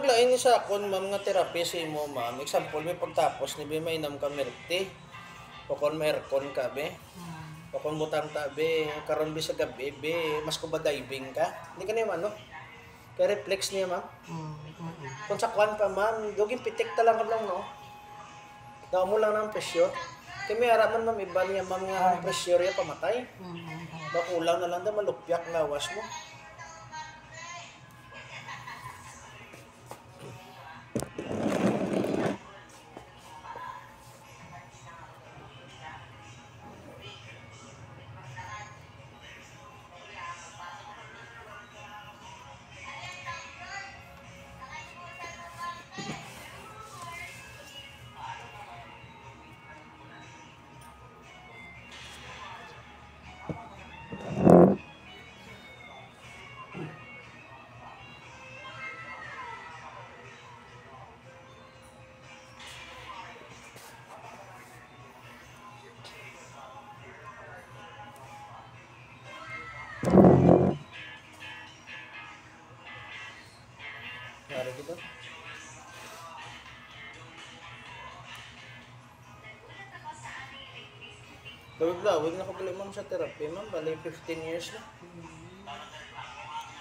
paglain ni sa akon, ma'am, nga therapy sa imo, ma'am. Example, may pagtapos ni may inam ka milk tea. O kung may aircon ka, be. O kung butang ta, be. Karon be sa gabi, be. Mas kuba diving ka. Hindi ka niya, ano? Kaya reflex niya, ma'am. Kung sa kwan pa, ma'am, duging pitik ta lang ka lang, no? Dao mo lang ng presyo. Kaya may harapan, ma'am, iba niya, ma'am, nga presyo rin pamatay. Bakulang na lang na malupyak nga was mo. Nari gitu. Lawig na ko pala, ma'am, sa therapy, ma'am. Bali, 15 years na.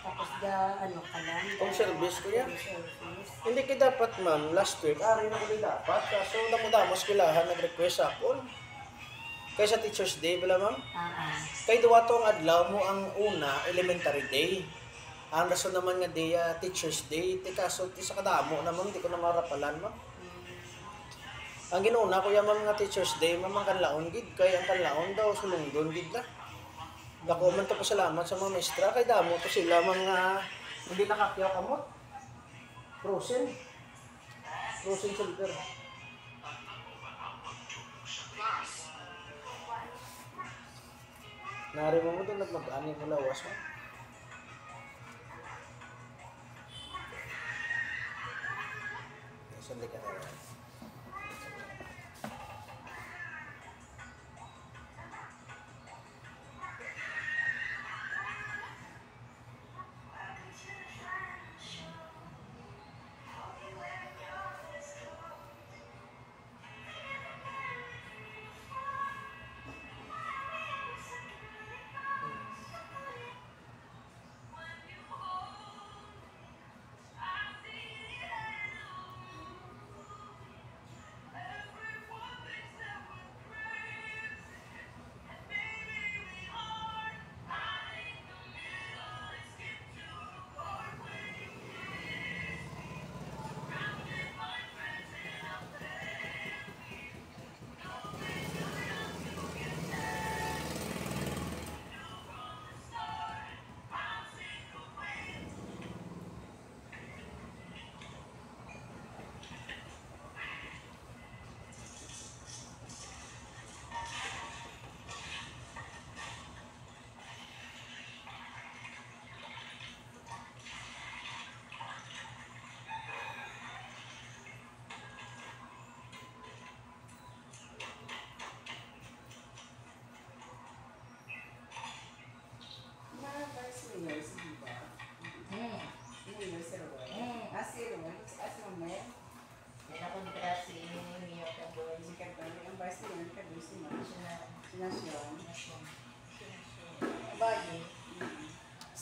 Tapos ano ka lang? Kung service ko yan. Hindi ka dapat, ma'am. Last week, rin ako din dapat. Kaso, damo-damos kilahan, nag-request ako. Kaya sa Teacher's Day, bala, ma'am? Kaya duwa tong adlaw mo ang una, elementary day. Ang rason naman nga day, Teacher's Day. Kaso, sa kadamo naman, hindi ko na marapalan, ma'am. Ang ginauna ko yung mga Teacher's Day, ma'am, ang kanlaon gid. Kaya ang kanlaon daw, sulungdon gid la. Dako man to pasalamat sa mga maestra. Kaya damo to sila mga hindi nakakyaw kamot. Frozen. Frozen shoulder. Nari mo doon mag-ani mo lawas mo. Sandi ka na.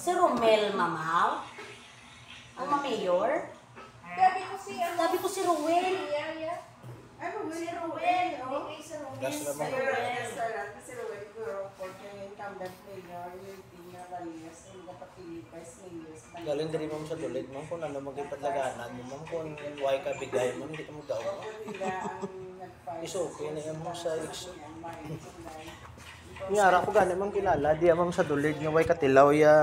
Si Romel, mamaw? Ang mayor? Sabi ko si Ruel. Ano, Si Ruel, oh. Si Das naman. Si Ruel, porque incumbent mayor, yung Tina Valias, yung kapatilipas mayors. Galing din mo sa dulit, ma'am, kung ano magipadlaganan mo, ma'am, kung why ka bigay, ma'am, hindi ka magdaw. Isokay na yan mo sa ikso. Ngara ko gani, ma'am, kilala, di ma'am sa dulit, nga why katilaw, ya